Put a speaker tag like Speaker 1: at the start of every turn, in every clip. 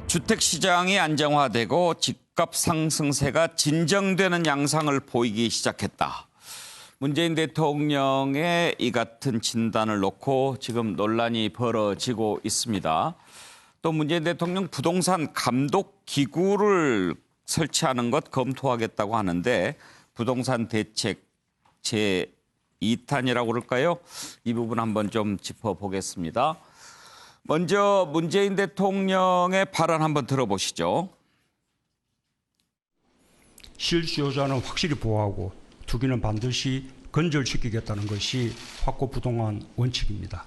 Speaker 1: 주택시장이 안정화되고 집값 상승세가 진정되는 양상을 보이기 시작했다. 문재인 대통령의 이 같은 진단을 놓고 지금 논란이 벌어지고 있습니다. 또 문재인 대통령 부동산 감독 기구를 설치하는 것 검토하겠다고 하는데 부동산 대책 제2탄이라고 그럴까요? 이 부분 한번 좀 짚어보겠습니다. 먼저 문재인 대통령의 발언 한번 들어보시죠.
Speaker 2: 실수요자는 확실히 보호하고 투기는 반드시 근절시키겠다는 것이 확고 부동한 원칙입니다.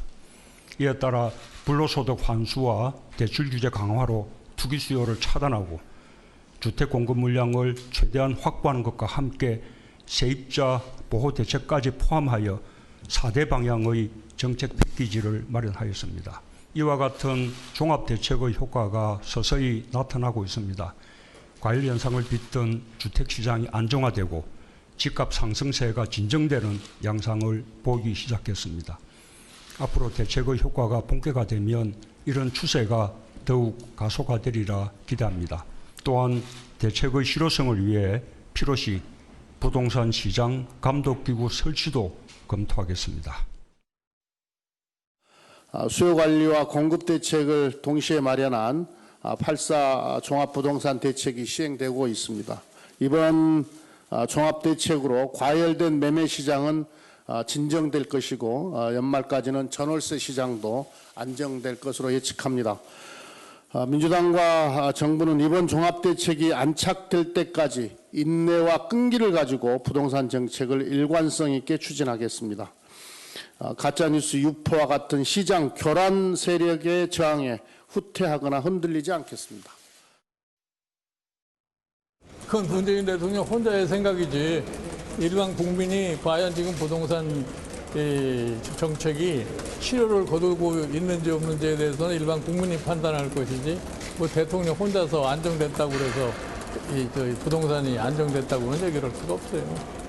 Speaker 2: 이에 따라 불로소득 환수와 대출 규제 강화로 투기 수요를 차단하고 주택 공급 물량을 최대한 확보하는 것과 함께 세입자 보호 대책까지 포함하여 4대 방향의 정책 패키지를 마련하였습니다. 이와 같은 종합대책의 효과가 서서히 나타나고 있습니다. 과열 현상을 빚던 주택시장이 안정화되고 집값 상승세가 진정되는 양상을 보이기 시작했습니다. 앞으로 대책의 효과가 본격화되면 이런 추세가 더욱 가속화되리라 기대합니다. 또한 대책의 실효성을 위해 필요시 부동산 시장 감독기구 설치도 검토하겠습니다.
Speaker 3: 수요관리와 공급대책을 동시에 마련한 8.4 종합부동산 대책이 시행되고 있습니다. 이번 종합대책으로 과열된 매매시장은 진정될 것이고 연말까지는 전월세 시장도 안정될 것으로 예측합니다. 민주당과 정부는 이번 종합대책이 안착될 때까지 인내와 끈기를 가지고 부동산 정책을 일관성 있게 추진하겠습니다. 가짜뉴스 유포와 같은 시장 교란 세력의 저항에 후퇴하거나 흔들리지 않겠습니다.
Speaker 4: 그건 문재인 대통령 혼자의 생각이지 일반 국민이 과연 지금 부동산 정책이 실효를 거두고 있는지 없는지에 대해서는 일반 국민이 판단할 것이지 뭐 대통령 혼자서 안정됐다고 그래서 부동산이 안정됐다고 그런 얘기를 할 수가 없어요.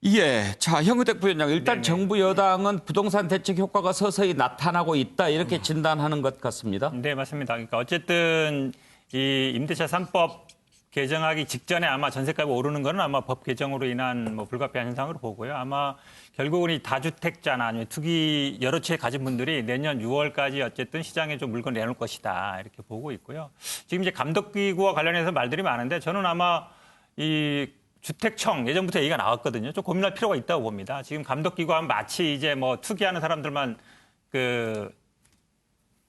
Speaker 1: 예, 자 현근택 부위원장 일단
Speaker 5: 네네.
Speaker 1: 정부 여당은 부동산 대책 효과가 서서히 나타나고 있다 이렇게 진단하는 것 같습니다.
Speaker 5: 네, 맞습니다. 그러니까 어쨌든 이 임대차 3법 개정하기 직전에 아마 전세값이 오르는 거는 아마 법 개정으로 인한 뭐 불가피한 현상으로 보고요. 아마 결국은 이 다주택자나 아니면 투기 여러 채 가진 분들이 내년 6월까지 어쨌든 시장에 좀 물건 내놓을 것이다 이렇게 보고 있고요. 지금 이제 감독기구와 관련해서 말들이 많은데 저는 아마 이 주택청 예전부터 얘기가 나왔거든요. 좀 고민할 필요가 있다고 봅니다. 지금 감독기구와 마치 이제 뭐 투기하는 사람들만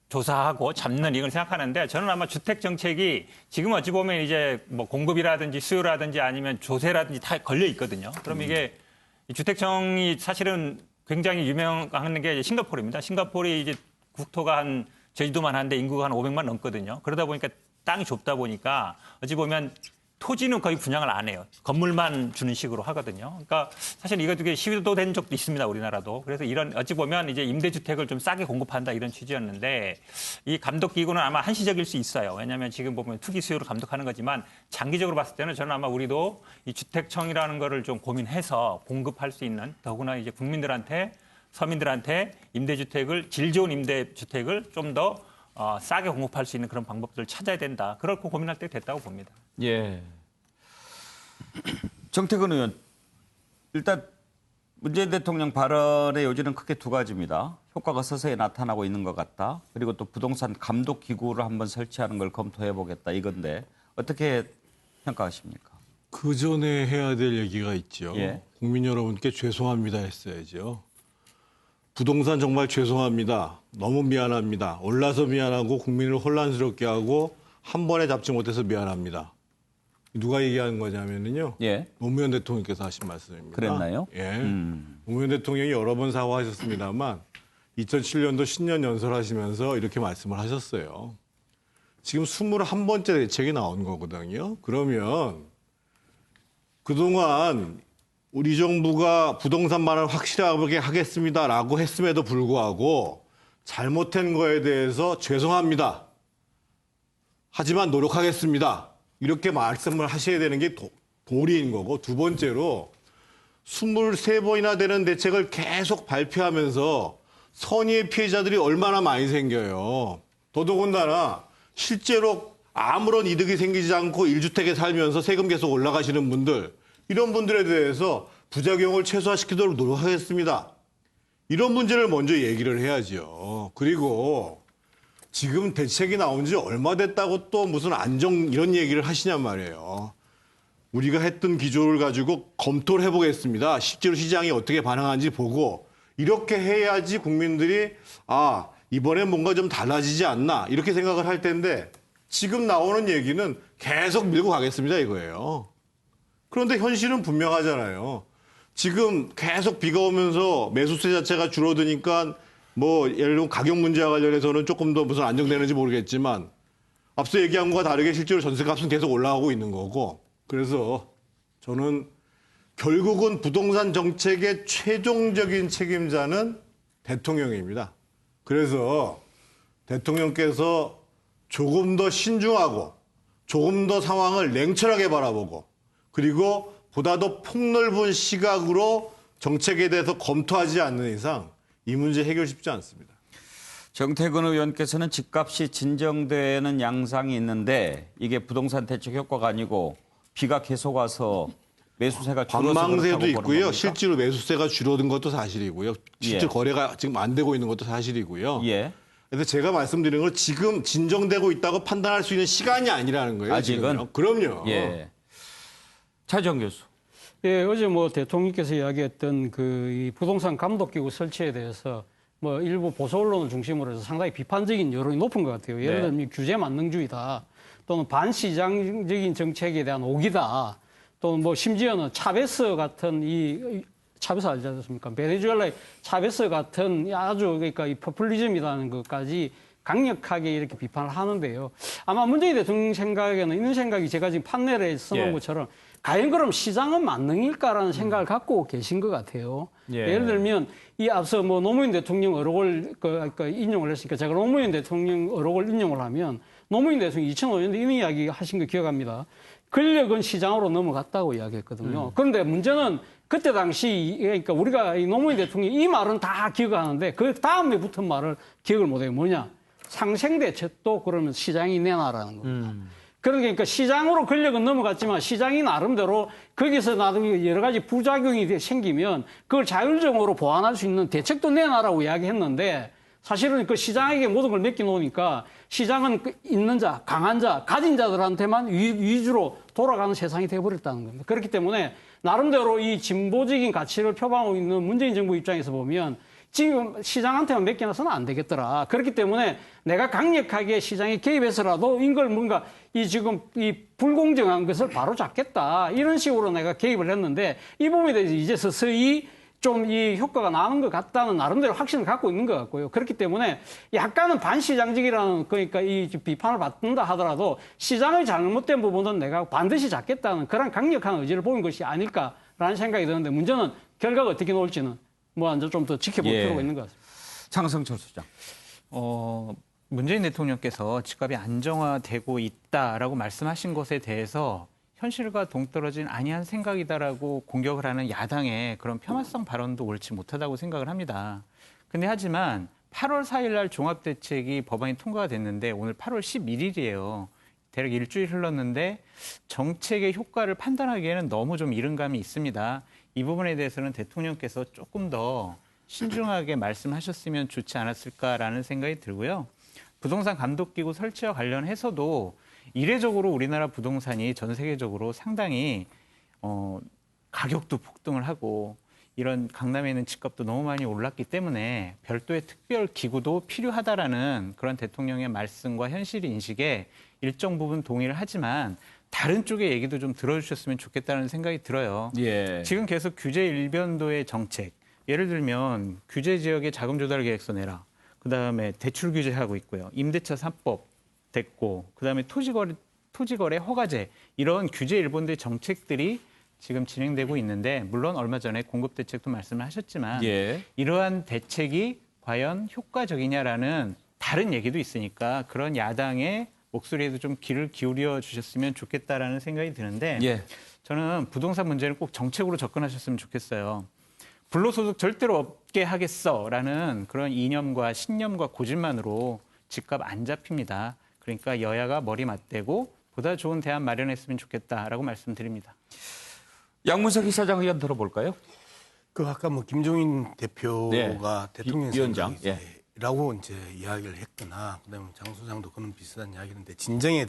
Speaker 5: 조사하고 잡는 이걸 생각하는데 저는 아마 주택 정책이 지금 어찌 보면 이제 뭐 공급이라든지 수요라든지 아니면 조세라든지 다 걸려 있거든요. 그럼 이게 주택청이 사실은 굉장히 유명한 게 싱가포르입니다. 싱가포르이 이제 국토가 한 제주도만 한데 인구가 한 500만 넘거든요. 그러다 보니까 땅이 좁다 보니까 어찌 보면 토지는 거의 분양을 안 해요. 건물만 주는 식으로 하거든요. 그러니까 사실 이거 되게 시위도 된 적도 있습니다. 우리나라도. 그래서 이런 어찌 보면 이제 임대주택을 좀 싸게 공급한다 이런 취지였는데 이 감독기구는 아마 한시적일 수 있어요. 왜냐하면 지금 보면 투기 수요를 감독하는 거지만 장기적으로 봤을 때는 저는 아마 우리도 이 주택청이라는 거를 좀 고민해서 공급할 수 있는 더구나 이제 국민들한테 서민들한테 임대주택을 질 좋은 임대주택을 좀 더 싸게 공급할 수 있는 그런 방법들을 찾아야 된다. 그렇고 고민할 때 됐다고 봅니다.
Speaker 1: 예. 정태근 의원, 일단 문재인 대통령 발언의 요지는 크게 두 가지입니다. 효과가 서서히 나타나고 있는 것 같다. 그리고 또 부동산 감독 기구를 한번 설치하는 걸 검토해 보겠다 이건데 어떻게 평가하십니까?
Speaker 6: 그 전에 해야 될 얘기가 있죠.
Speaker 1: 예.
Speaker 6: 국민 여러분께 죄송합니다 했어야죠. 부동산 정말 죄송합니다. 너무 미안합니다. 올라서 미안하고 국민을 혼란스럽게 하고 한 번에 잡지 못해서 미안합니다. 누가 얘기하는 거냐면요.
Speaker 1: 예.
Speaker 6: 노무현 대통령께서 하신 말씀입니다.
Speaker 1: 그랬나요?
Speaker 6: 예. 노무현 대통령이 여러 번 사과하셨습니다만 2007년도 신년 연설하시면서 이렇게 말씀을 하셨어요. 지금 21번째 대책이 나온 거거든요. 그러면 그동안 우리 정부가 부동산만을 확실하게 하겠습니다라고 했음에도 불구하고 잘못한 거에 대해서 죄송합니다. 하지만 노력하겠습니다. 이렇게 말씀을 하셔야 되는 게 도리인 거고 두 번째로 23번이나 되는 대책을 계속 발표하면서 선의의 피해자들이 얼마나 많이 생겨요. 더더군다나 실제로 아무런 이득이 생기지 않고 1주택에 살면서 세금 계속 올라가시는 분들, 이런 분들에 대해서 부작용을 최소화시키도록 노력하겠습니다. 이런 문제를 먼저 얘기를 해야죠. 그리고 지금 대책이 나온 지 얼마 됐다고 또 무슨 안정 이런 얘기를 하시냔 말이에요. 우리가 했던 기조를 가지고 검토를 해보겠습니다. 실제로 시장이 어떻게 반응하는지 보고 이렇게 해야지 국민들이 아 이번엔 뭔가 좀 달라지지 않나 이렇게 생각을 할 텐데 지금 나오는 얘기는 계속 밀고 가겠습니다 이거예요. 그런데 현실은 분명하잖아요. 지금 계속 비가 오면서 매수세 자체가 줄어드니까 뭐 예를 들면 가격 문제와 관련해서는 조금 더 무슨 안정되는지 모르겠지만 앞서 얘기한 것과 다르게 실제로 전세값은 계속 올라가고 있는 거고 그래서 저는 결국은 부동산 정책의 최종적인 책임자는 대통령입니다. 그래서 대통령께서 조금 더 신중하고 조금 더 상황을 냉철하게 바라보고 그리고 보다 더 폭넓은 시각으로 정책에 대해서 검토하지 않는 이상 이 문제 해결 쉽지 않습니다.
Speaker 1: 정태근 의원께서는 집값이 진정되는 양상이 있는데 이게 부동산 대책 효과가 아니고 비가 계속 와서 매수세가 줄어서
Speaker 6: 관망세도
Speaker 1: 그렇다고 보는
Speaker 6: 있고요.
Speaker 1: 겁니까?
Speaker 6: 실제로 매수세가 줄어든 것도 사실이고요. 실제
Speaker 1: 예.
Speaker 6: 거래가 지금 안 되고 있는 것도 사실이고요.
Speaker 1: 예.
Speaker 6: 그래서 제가 말씀드리는 건 지금 진정되고 있다고 판단할 수 있는 시간이 아니라는 거예요.
Speaker 1: 아직은?
Speaker 6: 지금요. 그럼요.
Speaker 1: 예. 차정 교수.
Speaker 2: 예, 어제 뭐 대통령께서 이야기했던 이 부동산 감독기구 설치에 대해서 뭐 일부 보수 언론을 중심으로 해서 상당히 비판적인 여론이 높은 것 같아요. 예를
Speaker 1: 네.
Speaker 2: 들면 규제 만능주의다, 또는 반시장적인 정책에 대한 오기다, 또는 뭐 심지어는 차베스 같은 차베스 알지 않습니까? 베네수엘라의 차베스 같은 아주 그러니까 이 포퓰리즘이라는 것까지 강력하게 이렇게 비판을 하는데요. 아마 문재인 대통령 생각에는 이런 생각이 제가 지금 판넬에 써놓은
Speaker 1: 예.
Speaker 2: 것처럼 과연 그럼 시장은 만능일까라는 생각을 갖고 계신 것 같아요.
Speaker 1: 예.
Speaker 2: 예를 들면 이 앞서 뭐 노무현 대통령 어록을 인용을 했으니까 제가 노무현 대통령 어록을 인용을 하면 노무현 대통령이 2005년에 이런 이야기 하신 거 기억합니다. 권력은 시장으로 넘어갔다고 이야기했거든요. 그런데 문제는 그때 당시 그러니까 우리가 이 노무현 대통령이 이 말은 다 기억하는데 그 다음에 붙은 말을 기억을 못해요. 뭐냐? 상생대책도 그러면 시장이 내놔라는 겁니다. 그러니까 시장으로 권력은 넘어갔지만 시장이 나름대로 거기서 나중에 여러 가지 부작용이 생기면 그걸 자율적으로 보완할 수 있는 대책도 내놔라고 이야기했는데 사실은 그 시장에게 모든 걸 맡겨놓으니까 시장은 있는 자, 강한 자, 가진 자들한테만 위주로 돌아가는 세상이 돼버렸다는 겁니다. 그렇기 때문에 나름대로 이 진보적인 가치를 표방하고 있는 문재인 정부 입장에서 보면 지금 시장한테만 맡겨놔서는 안 되겠더라. 그렇기 때문에 내가 강력하게 시장에 개입해서라도 이걸 뭔가 지금 이 불공정한 것을 바로 잡겠다. 이런 식으로 내가 개입을 했는데 이 부분에 대해서 이제 서서히 좀 이 효과가 나는 것 같다는 나름대로 확신을 갖고 있는 것 같고요. 그렇기 때문에 약간은 반시장적이라는 그러니까 이 비판을 받는다 하더라도 시장의 잘못된 부분은 내가 반드시 잡겠다는 그런 강력한 의지를 보인 것이 아닐까라는 생각이 드는데 문제는 결과가 어떻게 나올지는 뭐 이제 좀 더 지켜볼
Speaker 1: 예.
Speaker 2: 필요가 있는 것 같습니다.
Speaker 1: 장성철 소장.
Speaker 5: 문재인 대통령께서 집값이 안정화되고 있다라고 말씀하신 것에 대해서 현실과 동떨어진 아니한 생각이다라고 공격을 하는 야당의 그런 폄하성 발언도 옳지 못하다고 생각을 합니다. 근데 하지만 8월 4일 날 종합대책이 법안이 통과가 됐는데 오늘 8월 11일이에요. 대략 일주일 흘렀는데 정책의 효과를 판단하기에는 너무 좀 이른 감이 있습니다. 이 부분에 대해서는 대통령께서 조금 더 신중하게 말씀하셨으면 좋지 않았을까라는 생각이 들고요. 부동산 감독기구 설치와 관련해서도 이례적으로 우리나라 부동산이 전 세계적으로 상당히 가격도 폭등을 하고 이런 강남에 있는 집값도 너무 많이 올랐기 때문에 별도의 특별 기구도 필요하다라는 그런 대통령의 말씀과 현실 인식에 일정 부분 동의를 하지만 다른 쪽의 얘기도 좀 들어주셨으면 좋겠다는 생각이 들어요.
Speaker 1: 예.
Speaker 5: 지금 계속 규제 일변도의 정책, 예를 들면 규제 지역의 자금 조달 계획서 내라. 그다음에 대출 규제하고 있고요. 임대차 3법 됐고 그다음에 토지거래 허가제 이런 규제 일본의 정책들이 지금 진행되고 있는데 물론 얼마 전에 공급 대책도 말씀을 하셨지만
Speaker 1: 예.
Speaker 5: 이러한 대책이 과연 효과적이냐라는 다른 얘기도 있으니까 그런 야당의 목소리에도 좀 귀를 기울여 주셨으면 좋겠다라는 생각이 드는데
Speaker 1: 예.
Speaker 5: 저는 부동산 문제는 꼭 정책으로 접근하셨으면 좋겠어요. 불로소득 절대로 없게 하겠어라는 그런 이념과 신념과 고집만으로 집값 안 잡힙니다.
Speaker 7: 그러니까 여야가 머리 맞대고 보다 좋은 대안 마련했으면 좋겠다라고 말씀드립니다.
Speaker 1: 양문석 이사장 의견 들어볼까요?
Speaker 8: 그 아까 뭐 김종인 대표가 대통령
Speaker 1: 위원장,
Speaker 8: 생각이라고 이제 이야기를 했거나 그다음에 장 소장도 그런 비슷한 이야기인데 진정에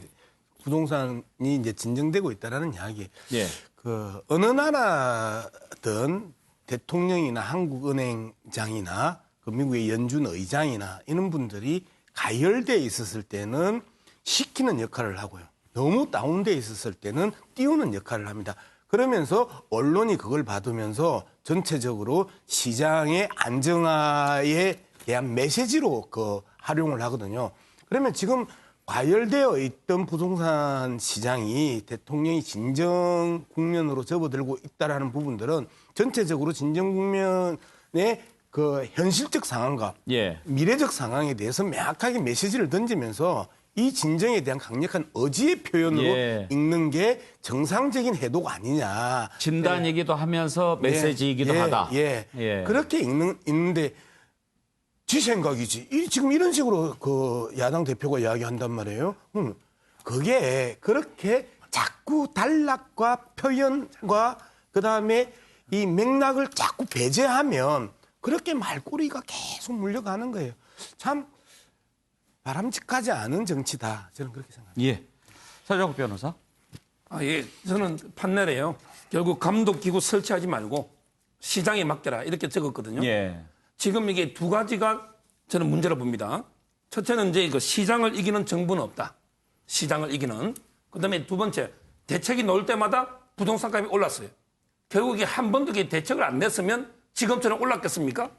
Speaker 8: 부동산이 이제 진정되고 있다라는 이야기.
Speaker 1: 예.
Speaker 8: 그 어느 나라든 대통령이나 한국은행장이나 그 미국의 연준 의장이나 이런 분들이 가열돼 있었을 때는 시키는 역할을 하고요. 너무 다운돼 있었을 때는 띄우는 역할을 합니다. 그러면서 언론이 그걸 받으면서 전체적으로 시장의 안정화에 대한 메시지로 그 활용을 하거든요. 그러면 지금 과열되어 있던 부동산 시장이 대통령이 진정 국면으로 접어들고 있다라는 부분들은 전체적으로 진정 국면의 그 현실적 상황과 미래적 상황에 대해서 명확하게 메시지를 던지면서 이 진정에 대한 강력한 의지의 표현으로 읽는 게 정상적인 해도가 아니냐.
Speaker 1: 진단이기도 하면서 메시지이기도 하다.
Speaker 8: 그렇게 읽는데 지 생각이지. 지금 이런 식으로 그 야당 대표가 이야기한단 말이에요. 그게 그렇게 자꾸 단락과 표현과 그다음에 이 맥락을 자꾸 배제하면 그렇게 말꼬리가 계속 물려가는 거예요. 참 바람직하지 않은 정치다. 저는 그렇게 생각합니다.
Speaker 1: 예. 서정욱 변호사.
Speaker 9: 예. 저는 판넬에요. 결국 감독기구 설치하지 말고 시장에 맡겨라. 이렇게 적었거든요.
Speaker 1: 예.
Speaker 9: 지금 이게 두 가지가 저는 문제라 봅니다. 첫째는 이제 그 시장을 이기는 정부는 없다. 시장을 이기는. 그다음에 두 번째, 대책이 나올 때마다 부동산 값이 올랐어요. 결국 이게 한 번도 대책을 안 냈으면 지금처럼 올랐겠습니까?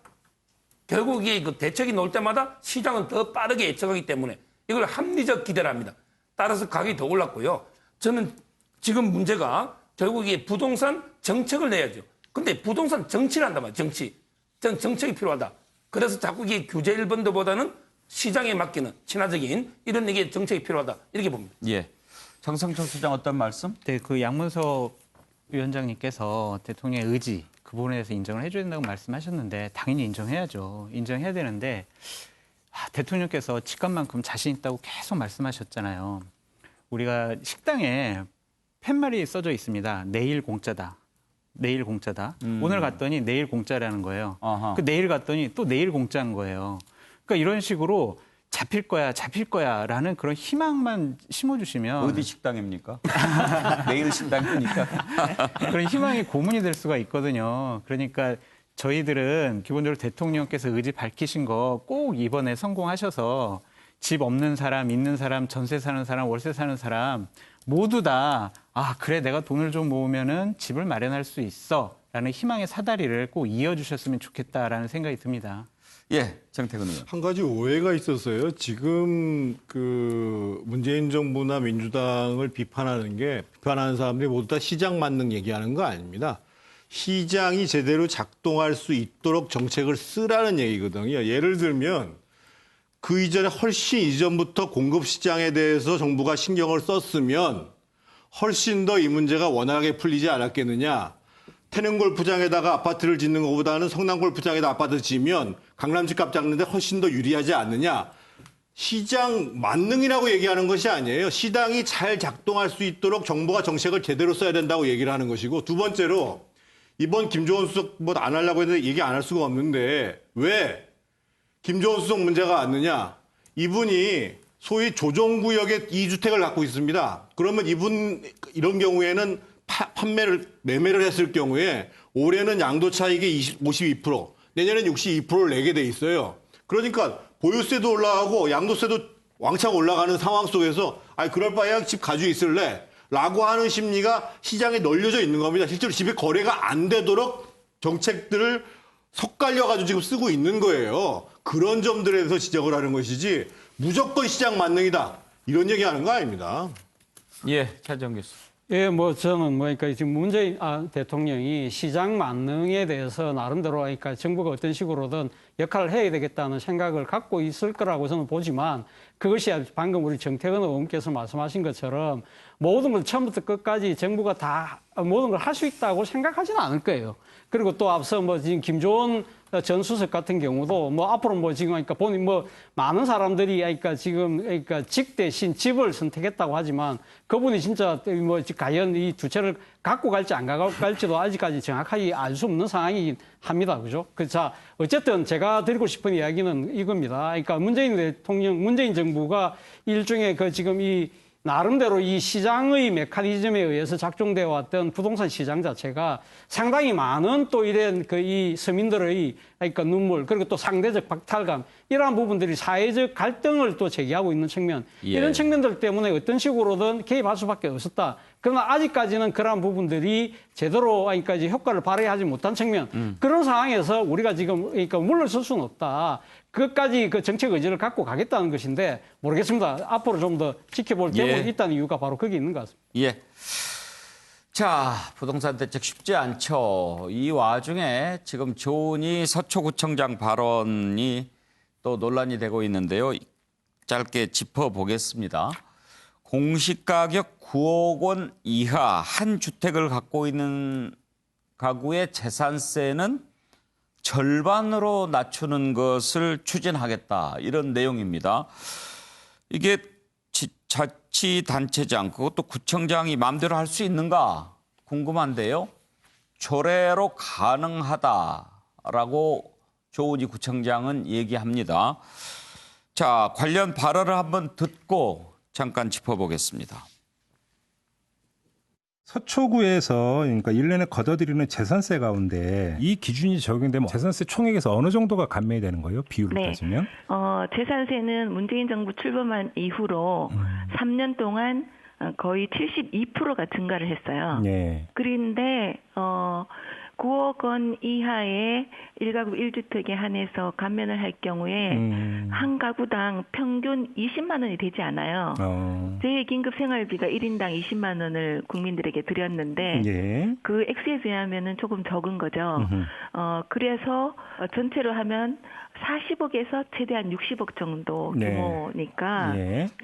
Speaker 9: 결국 이게 그 대책이 나올 때마다 시장은 더 빠르게 예측하기 때문에 이걸 합리적 기대를 합니다. 따라서 가격이 더 올랐고요. 저는 지금 문제가 결국 이게 부동산 정책을 내야죠. 근데 부동산 정치를 한단 말이에요. 정치. 저는 정책이 필요하다. 그래서 자꾸 이게 규제 1번도보다는 시장에 맡기는 친화적인 이런 이게 정책이 필요하다. 이렇게 봅니다.
Speaker 1: 예. 장성철 소장 어떤 말씀?
Speaker 7: 네, 그 양문석 위원장님께서 대통령의 의지 그 부분에 대해서 인정을 해줘야 된다고 말씀하셨는데 당연히 인정해야죠. 인정해야 되는데 대통령께서 직감만큼 자신 있다고 계속 말씀하셨잖아요. 우리가 식당에 팻말이 써져 있습니다. 내일 공짜다. 내일 공짜다. 오늘 갔더니 내일 공짜라는 거예요. 그 내일 갔더니 또 내일 공짜인 거예요. 그러니까 이런 식으로 잡힐 거야 라는 그런 희망만 심어주시면
Speaker 1: 어디 식당입니까? 내일 식당이니까.
Speaker 7: 그런 희망이 고문이 될 수가 있거든요. 그러니까 저희들은 기본적으로 대통령께서 의지 밝히신 거 꼭 이번에 성공하셔서 집 없는 사람, 있는 사람, 전세 사는 사람, 월세 사는 사람 모두 다 그래 내가 돈을 좀 모으면은 집을 마련할 수 있어 라는 희망의 사다리를 꼭 이어주셨으면 좋겠다라는 생각이 듭니다.
Speaker 1: 예, 정태근 의원.
Speaker 6: 한 가지 오해가 있었어요. 지금 그 문재인 정부나 민주당을 비판하는 사람들이 모두 다 시장 만능 얘기하는 거 아닙니다. 시장이 제대로 작동할 수 있도록 정책을 쓰라는 얘기거든요. 예를 들면 그 이전에 훨씬 이전부터 공급 시장에 대해서 정부가 신경을 썼으면 훨씬 더 이 문제가 원활하게 풀리지 않았겠느냐. 태릉 골프장에다가 아파트를 짓는 것보다는 성남 골프장에다 아파트 지으면 강남 집값 잡는데 훨씬 더 유리하지 않느냐. 시장 만능이라고 얘기하는 것이 아니에요. 시장이 잘 작동할 수 있도록 정부가 정책을 제대로 써야 된다고 얘기를 하는 것이고, 두 번째로 이번 김종원 수석 뭐 안 하려고 했는데 얘기 안 할 수가 없는데 왜 김종원 수석 문제가 왔느냐. 이분이 소위 조정구역에 2주택을 갖고 있습니다. 그러면 이분 이런 경우에는 매매를 했을 경우에 올해는 양도 차익의 52%, 내년엔 62%를 내게 돼 있어요. 그러니까 보유세도 올라가고 양도세도 왕창 올라가는 상황 속에서 그럴 바에야 집 가지고 있을래? 라고 하는 심리가 시장에 널려져 있는 겁니다. 실제로 집에 거래가 안 되도록 정책들을 섞갈려가지고 지금 쓰고 있는 거예요. 그런 점들에 대해서 지적을 하는 것이지 무조건 시장 만능이다. 이런 얘기하는 거 아닙니다.
Speaker 1: 예, 차정 교수.
Speaker 2: 예, 저는 그러니까 지금 문재인 대통령이 시장 만능에 대해서 나름대로 그러니까 정부가 어떤 식으로든 역할을 해야 되겠다는 생각을 갖고 있을 거라고 저는 보지만 그것이 방금 우리 정태근 의원께서 말씀하신 것처럼 모든 걸 처음부터 끝까지 정부가 다 모든 걸 할 수 있다고 생각하지는 않을 거예요. 그리고 또 앞서 뭐 지금 김조원 전 수석 같은 경우도 뭐 앞으로 뭐 지금 그러니까 본인 뭐 많은 사람들이 그러니까 지금 그러니까 직 대신 집을 선택했다고 하지만 그분이 진짜 뭐 과연 이 두 채를 갖고 갈지 안 갖고 갈지도 아직까지 정확하게 알 수 없는 상황이긴 합니다. 그죠? 자, 어쨌든 제가 드리고 싶은 이야기는 이겁니다. 그러니까 문재인 대통령, 문재인 정부가 일종의 그 지금 이 나름대로 이 시장의 메커니즘에 의해서 작동되어 왔던 부동산 시장 자체가 상당히 많은 또 이런 그 이 서민들의 그러니까 눈물 그리고 또 상대적 박탈감 이러한 부분들이 사회적 갈등을 또 제기하고 있는 측면 이런 측면들 때문에 어떤 식으로든 개입할 수밖에 없었다. 그러나 아직까지는 그러한 부분들이 제대로 그러니까 이제 효과를 발휘하지 못한 측면 그런 상황에서 우리가 지금 그러니까 물러설 수는 없다. 그것까지 그 정책 의지를 갖고 가겠다는 것인데 모르겠습니다. 앞으로 좀 더 지켜볼 대목이 있다는 이유가 바로 거기 있는 것 같습니다.
Speaker 1: 예. 자, 부동산 대책 쉽지 않죠. 이 와중에 지금 조은희 서초구청장 발언이 또 논란이 되고 있는데요. 짧게 짚어보겠습니다. 공시가격 9억 원 이하 한 주택을 갖고 있는 가구의 재산세는 절반으로 낮추는 것을 추진하겠다. 이런 내용입니다. 이게 자치단체장 그것도 구청장이 마음대로 할 수 있는가 궁금한데요. 조례로 가능하다라고 조은희 구청장은 얘기합니다. 자, 관련 발언을 한번 듣고 잠깐 짚어보겠습니다.
Speaker 10: 서초구에서 그러니까 1년에 걷어들이는 재산세 가운데 이 기준이 적용되면 재산세 총액에서 어느 정도가 감면이 되는 거예요? 비율로 따지면?
Speaker 11: 재산세는 문재인 정부 출범한 이후로 3년 동안 거의 72%가 증가를 했어요.
Speaker 10: 네.
Speaker 11: 그런데 9억 원 이하의 1가구 1주택에 한해서 감면을 할 경우에 한 가구당 평균 20만 원이 되지 않아요. 제2긴급 생활비가 1인당 20만 원을 국민들에게 드렸는데 그 액수에 비하면 조금 적은 거죠. 그래서 전체로 하면 40억에서 최대한 60억 정도 규모니까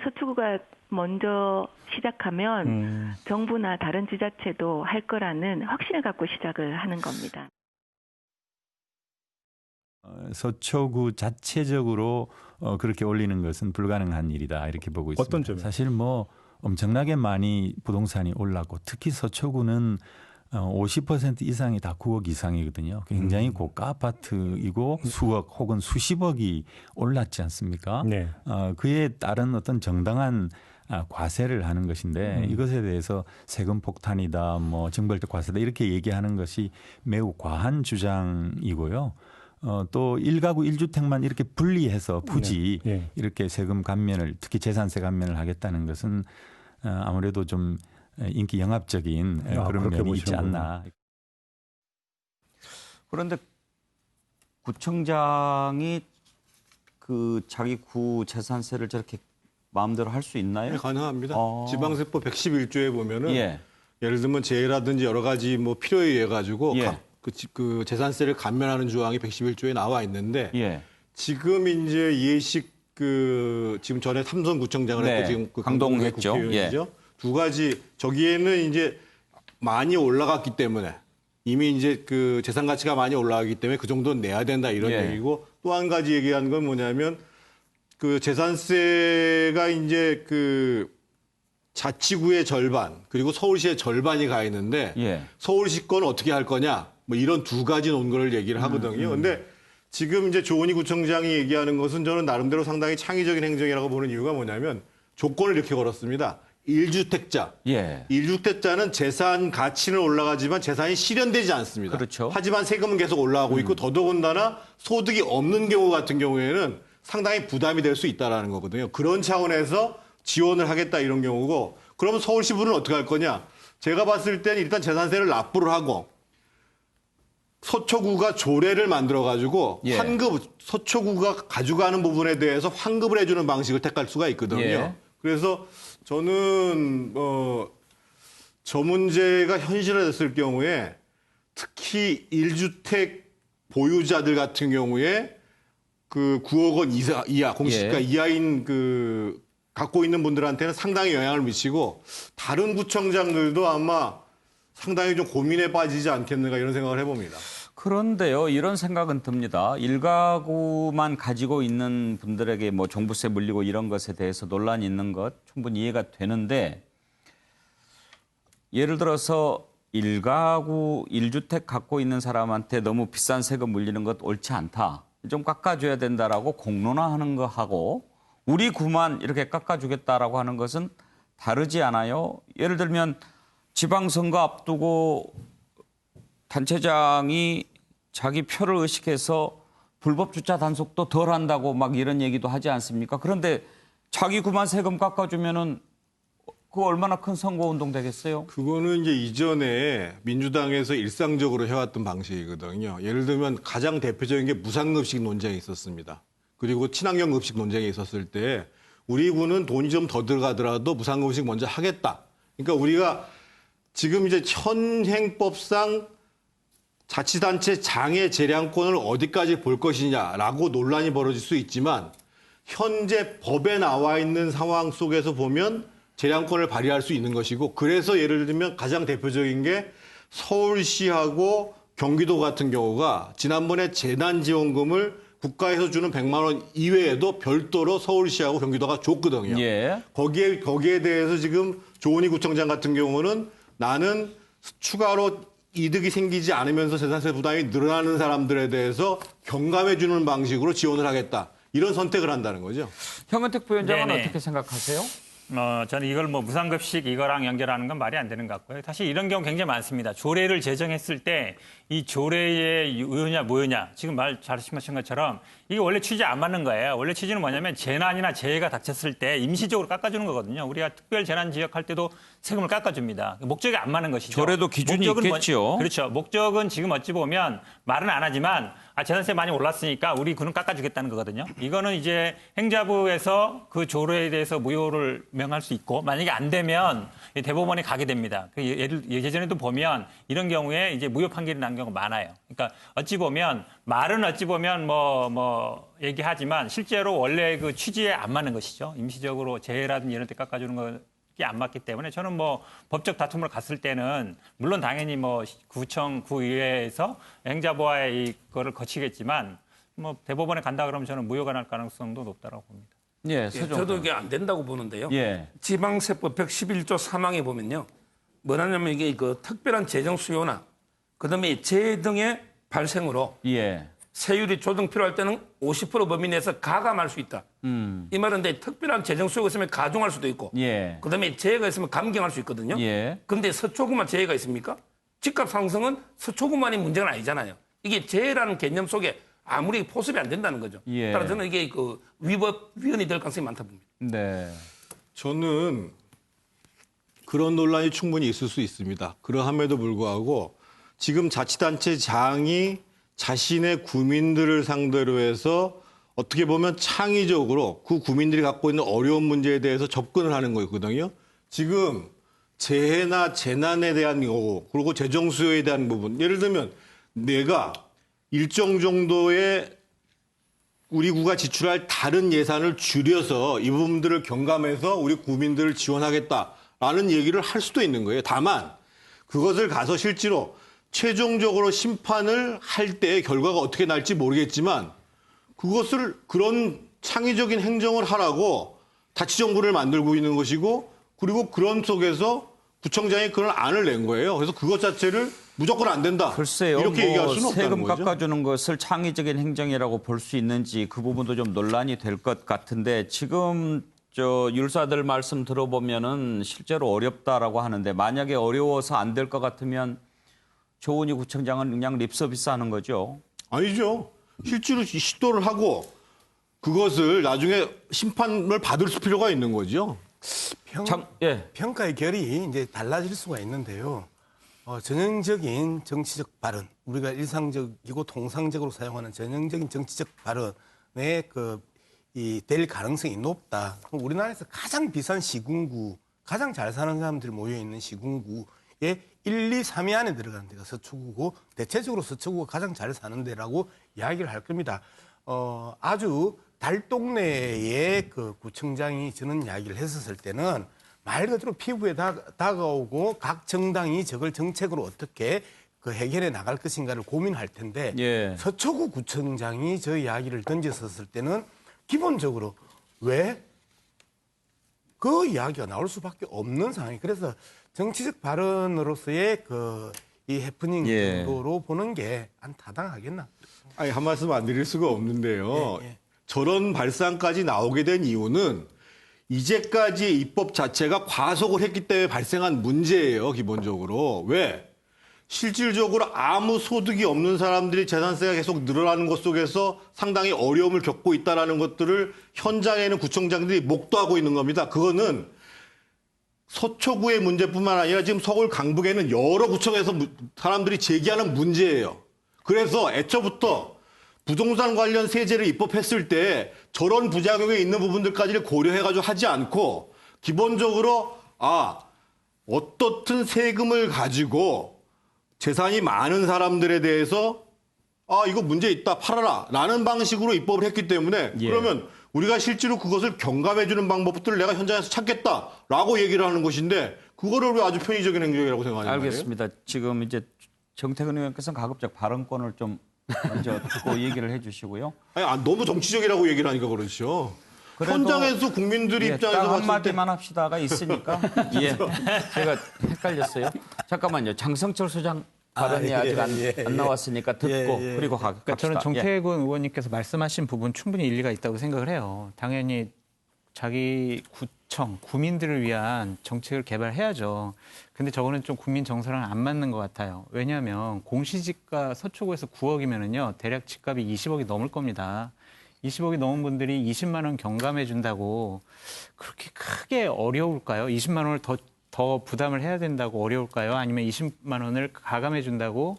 Speaker 11: 서초구가 먼저 시작하면 정부나 다른 지자체도 할 거라는 확신을 갖고 시작을 하는 겁니다.
Speaker 12: 서초구 자체적으로 그렇게 올리는 것은 불가능한 일이다 이렇게 보고 있습니다.
Speaker 10: 어떤 점이요?
Speaker 12: 사실 뭐 엄청나게 많이 부동산이 올랐고 특히 서초구는 50% 이상이 다 9억 이상이거든요. 굉장히 고가 아파트이고 수억 혹은 수십억이 올랐지 않습니까?
Speaker 10: 네.
Speaker 12: 그에 따른 어떤 정당한 과세를 하는 것인데 이것에 대해서 세금 폭탄이다, 뭐 징벌적 과세다 이렇게 얘기하는 것이 매우 과한 주장이고요. 또 1가구 1주택만 이렇게 분리해서 굳이 이렇게 세금 감면을 특히 재산세 감면을 하겠다는 것은 아무래도 좀 인기 영합적인 그런 면이 있지 않나.
Speaker 1: 그런데 구청장이 그 자기 구 재산세를 저렇게 마음대로 할 수 있나요?
Speaker 6: 네, 가능합니다. 지방세법 111조에 보면은 예를 들면 재해라든지 여러 가지 뭐 필요에 의해 가지고 그 재산세를 감면하는 조항이 111조에 나와 있는데 지금 이제 이해식 그 지금 전에 삼성구청장을 했고 지금 그
Speaker 1: 강동했죠.
Speaker 6: 국회의원이죠. 두 가지 저기에는 이제 많이 올라갔기 때문에 이미 이제 그 재산 가치가 많이 올라가기 때문에 그 정도는 내야 된다 이런 얘기고 또 한 가지 얘기한 건 뭐냐면 그 재산세가 이제 그 자치구의 절반 그리고 서울시의 절반이 가 있는데 서울시 건 어떻게 할 거냐 뭐 이런 두 가지 논거를 얘기를 하거든요. 근데 지금 이제 조은희 구청장이 얘기하는 것은 저는 나름대로 상당히 창의적인 행정이라고 보는 이유가 뭐냐면 조건을 이렇게 걸었습니다. 1주택자. 1주택자는 재산 가치는 올라가지만 재산이 실현되지 않습니다.
Speaker 1: 그렇죠.
Speaker 6: 하지만 세금은 계속 올라가고 있고 더더군다나 소득이 없는 경우 같은 경우에는 상당히 부담이 될 수 있다는 거거든요. 그런 차원에서 지원을 하겠다 이런 경우고 그러면 서울시부는 어떻게 할 거냐. 제가 봤을 때는 일단 재산세를 납부를 하고 서초구가 조례를 만들어가지고 환급, 서초구가 가져가는 부분에 대해서 환급을 해주는 방식을 택할 수가 있거든요. 그래서 저는 저 문제가 현실화됐을 경우에 특히 1주택 보유자들 같은 경우에 그 9억 원 이하 공시가 이하인 그 갖고 있는 분들한테는 상당히 영향을 미치고 다른 구청장들도 아마 상당히 좀 고민에 빠지지 않겠는가 이런 생각을 해봅니다.
Speaker 1: 그런데요, 이런 생각은 듭니다. 1가구만 가지고 있는 분들에게 뭐 종부세 물리고 이런 것에 대해서 논란이 있는 것 충분히 이해가 되는데, 예를 들어서 1가구 1주택 갖고 있는 사람한테 너무 비싼 세금 물리는 것 옳지 않다, 좀 깎아줘야 된다라고 공론화하는 거 하고 우리 구만 이렇게 깎아주겠다라고 하는 것은 다르지 않아요? 예를 들면 지방선거 앞두고 단체장이 자기 표를 의식해서 불법 주차 단속도 덜 한다고 막 이런 얘기도 하지 않습니까? 그런데 자기 구만 세금 깎아주면은 그거 얼마나 큰 선거운동 되겠어요?
Speaker 6: 그거는 이제 이전에 민주당에서 일상적으로 해왔던 방식이거든요. 예를 들면 가장 대표적인 게 무상급식 논쟁이 있었습니다. 그리고 친환경 급식 논쟁이 있었을 때 우리 군은 돈이 좀 더 들어가더라도 무상급식 먼저 하겠다. 그러니까 우리가 지금 이제 현행법상 자치단체 장의 재량권을 어디까지 볼 것이냐라고 논란이 벌어질 수 있지만 현재 법에 나와 있는 상황 속에서 보면 재량권을 발휘할 수 있는 것이고, 그래서 예를 들면 가장 대표적인 게 서울시하고 경기도 같은 경우가 지난번에 재난지원금을 국가에서 주는 100만 원 이외에도 별도로 서울시하고 경기도가 줬거든요.
Speaker 1: 예.
Speaker 6: 거기에 대해서 지금 조은희 구청장 같은 경우는 나는 추가로 이득이 생기지 않으면서 재산세 부담이 늘어나는 사람들에 대해서 경감해 주는 방식으로 지원을 하겠다. 이런 선택을 한다는 거죠.
Speaker 1: 형은택 부위원장은
Speaker 5: 네네.
Speaker 1: 어떻게 생각하세요?
Speaker 5: 저는 이걸 뭐 무상급식 이거랑 연결하는 건 말이 안 되는 것 같고요. 사실 이런 경우 굉장히 많습니다. 조례를 제정했을 때 이 조례의 유효냐 무효냐, 지금 말 잘하신 것처럼 이게 원래 취지에 안 맞는 거예요. 원래 취지는 뭐냐면 재난이나 재해가 닥쳤을 때 임시적으로 깎아주는 거거든요. 우리가 특별 재난 지역 할 때도 세금을 깎아줍니다. 목적이 안 맞는 것이죠.
Speaker 1: 조례도 기준이
Speaker 5: 목적은
Speaker 1: 있겠죠.
Speaker 5: 그렇죠. 목적은 지금 어찌 보면 말은 안 하지만 재산세 많이 올랐으니까 우리 군은 깎아주겠다는 거거든요. 이거는 이제 행자부에서 그 조례에 대해서 무효를 명할 수 있고, 만약에 안 되면 대법원에 가게 됩니다. 예전에도 보면 이런 경우에 이제 무효 판결이 난 경우가 많아요. 그러니까 어찌 보면 말은 어찌 보면 뭐 얘기하지만 실제로 원래 그 취지에 안 맞는 것이죠. 임시적으로 재해라든지 이런 때 깎아주는 게 안 맞기 때문에 저는 뭐 법적 다툼을 갔을 때는 물론 당연히 뭐 구청, 구의회에서 행자부와의 이거를 거치겠지만 뭐 대법원에 간다 그러면 저는 무효가 날 가능성도 높다고 봅니다.
Speaker 1: 예,
Speaker 9: 저도 이게 안 된다고 보는데요.
Speaker 1: 예.
Speaker 9: 지방세법 111조 3항에 보면요. 뭐냐면 이게 그 특별한 재정 수요나 그다음에 재해 등의 발생으로
Speaker 1: 예.
Speaker 9: 세율이 조정 필요할 때는 50% 범위 내에서 가감할 수 있다. 이 말은 근데 특별한 재정 수요가 있으면 가중할 수도 있고,
Speaker 1: 예.
Speaker 9: 그다음에 재해가 있으면 감경할 수 있거든요.
Speaker 1: 예.
Speaker 9: 그런데 서초구만 재해가 있습니까? 집값 상승은 서초구만이 문제가 아니잖아요. 이게 재해라는 개념 속에 아무리 포섭이 안 된다는 거죠.
Speaker 1: 예.
Speaker 9: 따라서 저는 이게 그 위헌이 될 가능성이 많다 봅니다.
Speaker 1: 네.
Speaker 6: 저는 그런 논란이 충분히 있을 수 있습니다. 그러함에도 불구하고 지금 자치단체장이 자신의 구민들을 상대로 해서 어떻게 보면 창의적으로 그 구민들이 갖고 있는 어려운 문제에 대해서 접근을 하는 거거든요. 지금 재해나 재난에 대한 거고, 그리고 재정 수요에 대한 부분. 예를 들면 내가 일정 정도의 우리 구가 지출할 다른 예산을 줄여서 이 부분들을 경감해서 우리 구민들을 지원하겠다라는 얘기를 할 수도 있는 거예요. 다만 그것을 가서 실제로 최종적으로 심판을 할 때 결과가 어떻게 날지 모르겠지만 그것을 그런 창의적인 행정을 하라고 자치정부를 만들고 있는 것이고, 그리고 그런 속에서 구청장이 그런 안을 낸 거예요. 그래서 그것 자체를 무조건 안 된다.
Speaker 1: 글쎄요.
Speaker 6: 이렇게 얘기할 수는 없다는
Speaker 1: 세금
Speaker 6: 거죠.
Speaker 1: 깎아주는 것을 창의적인 행정이라고 볼 수 있는지 그 부분도 좀 논란이 될 것 같은데, 지금 율사들 말씀 들어보면은 실제로 어렵다라고 하는데, 만약에 어려워서 안 될 것 같으면 조은희 구청장은 그냥 립서비스 하는 거죠.
Speaker 6: 아니죠. 실제로 시도를 하고 그것을 나중에 심판을 받을 필요가 있는 거죠.
Speaker 1: 예.
Speaker 8: 평가의 결이 이제 달라질 수가 있는데요. 전형적인 정치적 발언, 우리가 일상적이고 통상적으로 사용하는 전형적인 정치적 발언에 될 가능성이 높다. 그럼 우리나라에서 가장 비싼 시군구, 가장 잘 사는 사람들이 모여 있는 시군구에 1, 2, 3위 안에 들어가는 데가 서초구고, 대체적으로 서초구가 가장 잘 사는 데라고 이야기를 할 겁니다. 아주 달동네의 그 구청장이 저는 이야기를 했었을 때는 말 그대로 피부에 다가오고 각 정당이 저걸 정책으로 어떻게 그 해결해 나갈 것인가를 고민할 텐데
Speaker 1: 예.
Speaker 8: 서초구 구청장이 저 이야기를 던졌었을 때는 기본적으로 왜 그 이야기가 나올 수밖에 없는 상황이 그래서 정치적 발언으로서의 그 이 해프닝
Speaker 1: 예.
Speaker 8: 정도로 보는 게 안 타당하겠나?
Speaker 6: 아니, 한 말씀 안 드릴 수가 없는데요.
Speaker 8: 예.
Speaker 6: 저런 발상까지 나오게 된 이유는 이제까지의 입법 자체가 과속을 했기 때문에 발생한 문제예요, 기본적으로. 왜? 실질적으로 아무 소득이 없는 사람들이 재산세가 계속 늘어나는 것 속에서 상당히 어려움을 겪고 있다는 것들을 현장에는 구청장들이 목도하고 있는 겁니다. 그거는 서초구의 문제뿐만 아니라 지금 서울 강북에는 여러 구청에서 사람들이 제기하는 문제예요. 그래서 애초부터 부동산 관련 세제를 입법했을 때 저런 부작용이 있는 부분들까지를 고려해가지고 하지 않고 기본적으로 어떻든 세금을 가지고 재산이 많은 사람들에 대해서 이거 문제 있다 팔아라 라는 방식으로 입법을 했기 때문에
Speaker 1: 예.
Speaker 6: 그러면 우리가 실제로 그것을 경감해주는 방법들을 내가 현장에서 찾겠다라고 얘기를 하는 것인데 그거를 왜 아주 편의적인 행정이라고 생각하냐 말이에요.
Speaker 1: 알겠습니다. 지금 이제 정태근 의원께서는 가급적 발언권을 좀 먼저 듣고 얘기를 해주시고요.
Speaker 6: 아니, 너무 정치적이라고 얘기를 하니까 그렇죠. 현장에서 국민들이 입장에서
Speaker 1: 딱
Speaker 6: 봤을 때
Speaker 1: 한마디만 합시다가 있으니까 예, 제가 헷갈렸어요. 잠깐만요. 장성철 소장 발언이 아직 안 나왔으니까 듣고 그리고 갑시다.
Speaker 7: 그러니까 저는
Speaker 1: 예.
Speaker 7: 정태근 의원님께서 말씀하신 부분 충분히 일리가 있다고 생각을 해요. 당연히 자기 구청, 구민들을 위한 정책을 개발해야죠. 근데 저거는 좀 국민 정서랑 안 맞는 것 같아요. 왜냐하면 공시지가 서초구에서 9억이면은요, 대략 집값이 20억이 넘을 겁니다. 20억이 넘은 분들이 20만 원 경감해 준다고 그렇게 크게 어려울까요? 20만 원을 더 부담을 해야 된다고 어려울까요? 아니면 20만 원을 가감해 준다고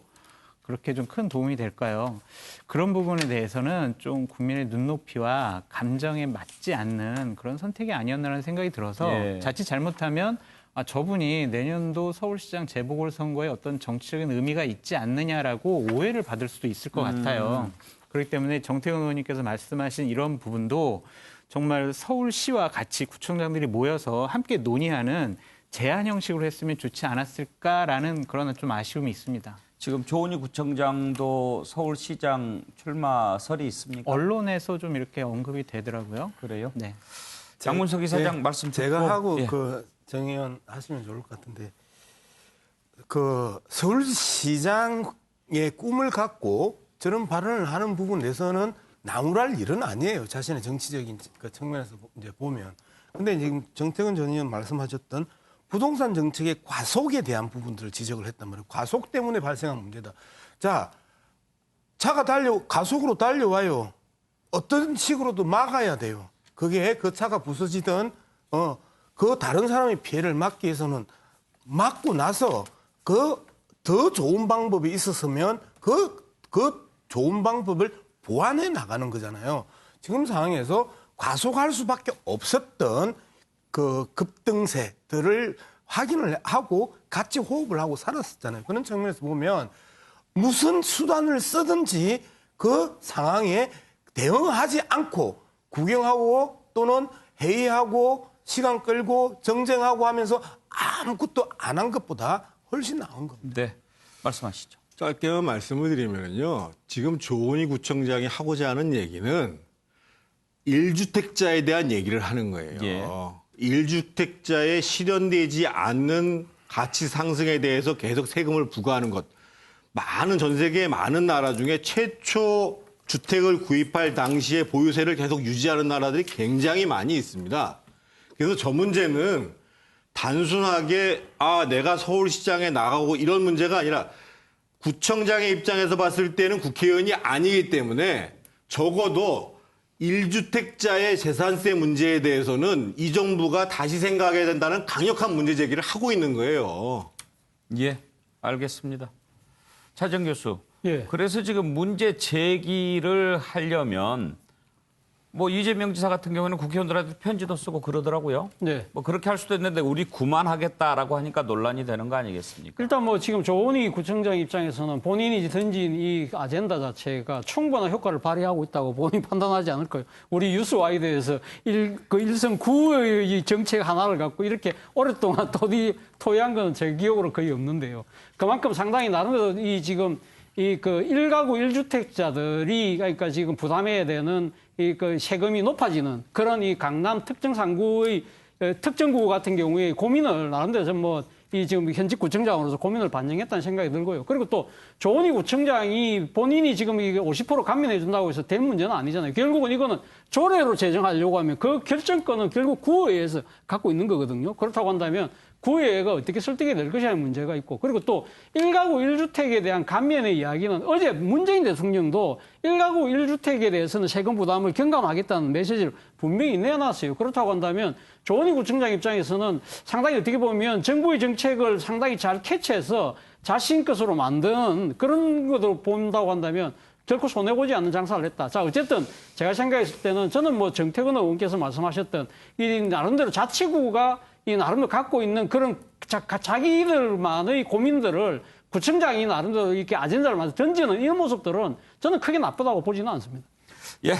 Speaker 7: 그렇게 좀 큰 도움이 될까요? 그런 부분에 대해서는 좀 국민의 눈높이와 감정에 맞지 않는 그런 선택이 아니었나라는 생각이 들어서
Speaker 1: 예.
Speaker 7: 자칫 잘못하면 저분이 내년도 서울시장 재보궐선거에 어떤 정치적인 의미가 있지 않느냐라고 오해를 받을 수도 있을 것 같아요. 그렇기 때문에 정태근 의원님께서 말씀하신 이런 부분도 정말 서울시와 같이 구청장들이 모여서 함께 논의하는 제안 형식으로 했으면 좋지 않았을까라는 그런 좀 아쉬움이 있습니다.
Speaker 1: 지금 조은희 구청장도 서울시장 출마설이 있습니까?
Speaker 7: 언론에서 좀 이렇게 언급이 되더라고요.
Speaker 1: 그래요?
Speaker 7: 네.
Speaker 1: 장문석 이사장 말씀 듣고
Speaker 8: 제가 하고
Speaker 1: 예.
Speaker 8: 그 정 의원 하시면 좋을 것 같은데 그 서울시장의 꿈을 갖고 저런 발언을 하는 부분에서는 나무랄 일은 아니에요. 자신의 정치적인 그 측면에서 이제 보면. 근데 지금 정태근 전 의원 말씀하셨던 부동산 정책의 과속에 대한 부분들을 지적을 했단 말이에요. 과속 때문에 발생한 문제다. 자, 차가 가속으로 달려와요. 어떤 식으로도 막아야 돼요. 그게 그 차가 부서지든, 그 다른 사람의 피해를 막기 위해서는 막고 나서 그 더 좋은 방법이 있었으면 그 좋은 방법을 보완해 나가는 거잖아요. 지금 상황에서 과속할 수밖에 없었던 그 급등세들을 확인을 하고 같이 호흡을 하고 살았었잖아요. 그런 측면에서 보면 무슨 수단을 쓰든지 그 상황에 대응하지 않고 구경하고 또는 회의하고 시간 끌고 정쟁하고 하면서 아무것도 안 한 것보다 훨씬 나은 겁니다.
Speaker 1: 네, 말씀하시죠.
Speaker 6: 짧게만 말씀을 드리면요. 지금 조은희 구청장이 하고자 하는 얘기는 1주택자에 대한 얘기를 하는 거예요.
Speaker 1: 예.
Speaker 6: 1주택자에 실현되지 않는 가치 상승에 대해서 계속 세금을 부과하는 것. 전 세계의 많은 나라 중에 최초 주택을 구입할 당시에 보유세를 계속 유지하는 나라들이 굉장히 많이 있습니다. 그래서 저 문제는 단순하게 내가 서울시장에 나가고 이런 문제가 아니라 구청장의 입장에서 봤을 때는 국회의원이 아니기 때문에 적어도 1주택자의 재산세 문제에 대해서는 이 정부가 다시 생각해야 된다는 강력한 문제 제기를 하고 있는 거예요.
Speaker 1: 예, 알겠습니다. 차정 교수.
Speaker 2: 예.
Speaker 1: 그래서 지금 문제 제기를 하려면 뭐 이재명 지사 같은 경우에는 국회의원들한테 편지도 쓰고 그러더라고요.
Speaker 2: 네.
Speaker 1: 뭐 그렇게 할 수도 있는데 우리 구만하겠다라고 하니까 논란이 되는 거 아니겠습니까?
Speaker 2: 일단 뭐 지금 조은희 구청장 입장에서는 본인이 던진 이 아젠다 자체가 충분한 효과를 발휘하고 있다고 본인이 판단하지 않을 거예요. 우리 유스와이드에서 일선 구의 이 정책 하나를 갖고 이렇게 오랫동안 토의한 건 제 기억으로 거의 없는데요. 그만큼 상당히 나름대로 이 지금 그 1가구 1주택자들이 그러니까 지금 부담해야 되는 그 세금이 높아지는 그런 이 강남 특정 상구의 특정구 같은 경우에 고민을 나름대로 좀 뭐 이 지금 현직 구청장으로서 고민을 반영했다는 생각이 들고요. 그리고 또 조은희 구청장이 본인이 지금 이게 50% 감면해 준다고 해서 될 문제는 아니잖아요. 결국은 이거는 조례로 제정하려고 하면 그 결정권은 결국 구의회에서 갖고 있는 거거든요. 그렇다고 한다면 구의회가 어떻게 설득이 될 것이냐는 문제가 있고, 그리고 또 1가구 1주택에 대한 감면의 이야기는 어제 문재인 대통령도 1가구 1주택에 대해서는 세금 부담을 경감하겠다는 메시지를 분명히 내놨어요. 그렇다고 한다면 조은희 구청장 입장에서는 상당히 어떻게 보면 정부의 정책을 상당히 잘 캐치해서 자신 것으로 만든 그런 것으로 본다고 한다면 결코 손해보지 않는 장사를 했다. 자, 어쨌든 제가 생각했을 때는 저는 뭐 정태근 의원께서 말씀하셨던 이 나름대로 자치구가 이 나름대로 갖고 있는 그런 자기들만의 고민들을 구청장이 나름대로 이렇게 아젠다를 만들어 던지는 이런 모습들은 저는 크게 나쁘다고 보지는 않습니다.
Speaker 1: 예,